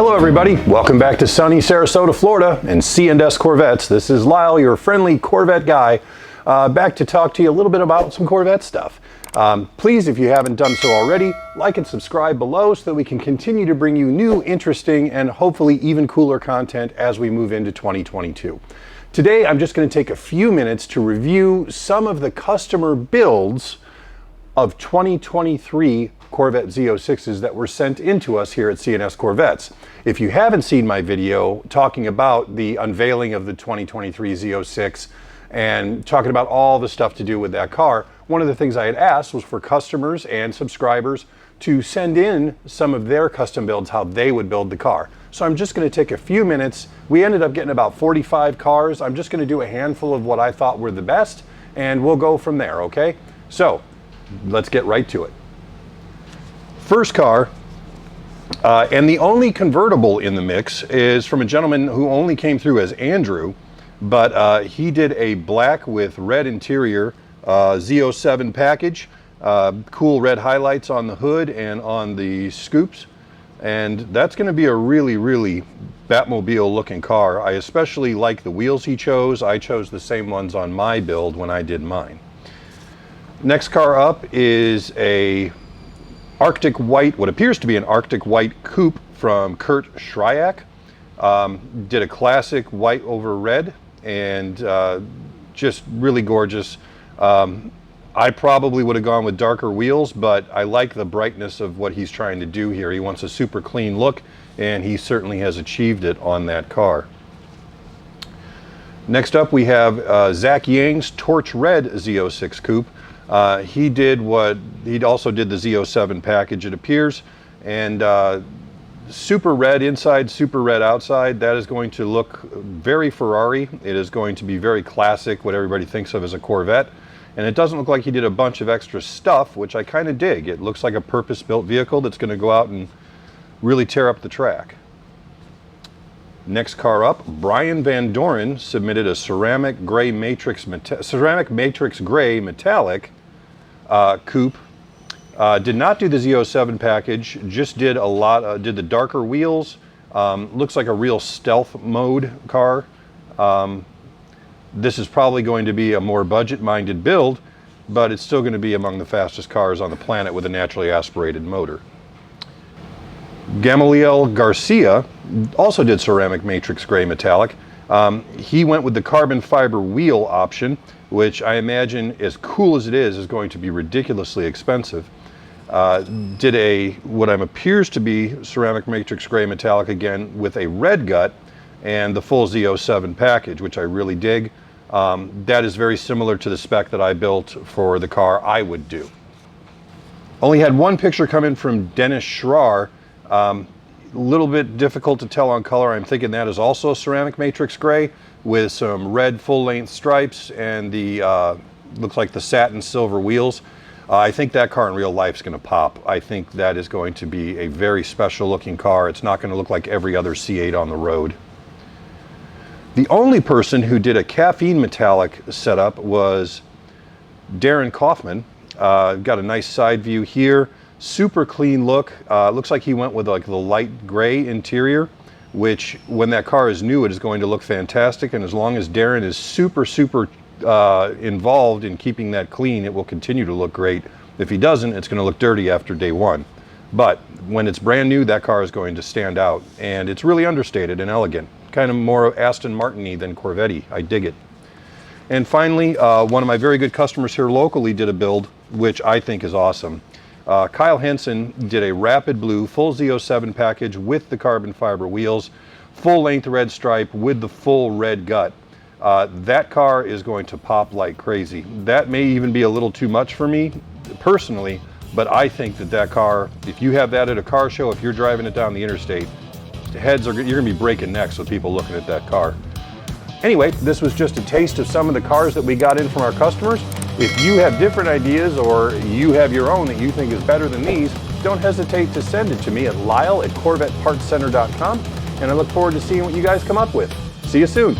Hello everybody, welcome back to sunny Sarasota, Florida and C&S Corvettes. This is Lyle, your friendly Corvette guy, back to talk to you a little bit about some Corvette stuff. Please, if you haven't done so already, like and subscribe below so that we can continue to bring you new, interesting, and hopefully even cooler content as we move into 2022. Today, I'm just going to take a few minutes to review some of the customer builds of 2023 Corvette Z06s that were sent into us here at C&S Corvettes. If you haven't seen my video talking about the unveiling of the 2023 Z06 and talking about all the stuff to do with that car, one of the things I had asked was for customers and subscribers to send in some of their custom builds, how they would build the car. So I'm just going to take a few minutes. We ended up getting about 45 cars. I'm just going to do a handful of what I thought were the best, and we'll go from there, okay? So let's get right to it. First car, and the only convertible in the mix, is from a gentleman who only came through as Andrew, but he did a black with red interior Z07 package, cool red highlights on the hood and on the scoops, and that's going to be a really Batmobile looking car. I especially like the wheels he chose. I chose the same ones on my build when I did mine. Next car up is a Arctic White, what appears to be an Arctic White coupe from Kurt Shryak. Did a classic white over red, and just really gorgeous. I probably would have gone with darker wheels, but I like the brightness of what he's trying to do here. He wants a super clean look, and he certainly has achieved it on that car. Next up we have Zach Yang's Torch Red Z06 coupe. He also did the Z07 package, it appears, and super red inside, super red outside. That is going to look very Ferrari. It is going to be very classic, what everybody thinks of as a Corvette. And it doesn't look like he did a bunch of extra stuff, which I kind of dig. It looks like a purpose-built vehicle that's going to go out and really tear up the track. Next car up, Brian Van Doren submitted a ceramic matrix gray metallic coupe. Did not do the Z07 package, just did did the darker wheels. Looks like a real stealth mode car. This is probably going to be a more budget-minded build, but it's still going to be among the fastest cars on the planet with a naturally aspirated motor. Gamaliel Garcia also did ceramic matrix gray metallic. He went with the carbon fiber wheel option, which I imagine, as cool as it is going to be ridiculously expensive. Did what appears to be ceramic matrix gray metallic again with a red gut and the full Z07 package, which I really dig. That is very similar to the spec that I built for the car I would do. Only had one picture come in from Dennis Schrar. A little bit difficult to tell on color. I'm thinking that is also ceramic matrix gray with some red full-length stripes and the looks like the satin silver wheels. I think that car in real life is going to pop. I think that is going to be a very special looking car. It's not going to look like every other C8 on the road. The only person who did a caffeine metallic setup was Darren Kaufman. Got a nice side view here. Super clean look. Looks like he went with like the light gray interior, which when that car is new, it is going to look fantastic. And as long as Darren is super involved in keeping that clean, it will continue to look great. If he doesn't, it's going to look dirty after day one. But when it's brand new, that car is going to stand out, and it's really understated and elegant. Kind of more Aston Martin-y than Corvette-y. I dig it. And finally, one of my very good customers here locally did a build, which I think is awesome. Kyle Henson did a rapid blue full Z07 package with the carbon fiber wheels, full length red stripe with the full red gut. That car is going to pop like crazy. That may even be a little too much for me personally, but I think that car, if you have that at a car show, if you're driving it down the interstate, you're going to be breaking necks with people looking at that car. Anyway, this was just a taste of some of the cars that we got in from our customers. If you have different ideas or you have your own that you think is better than these, don't hesitate to send it to me at lyle@corvettepartscenter.com, and I look forward to seeing what you guys come up with. See you soon.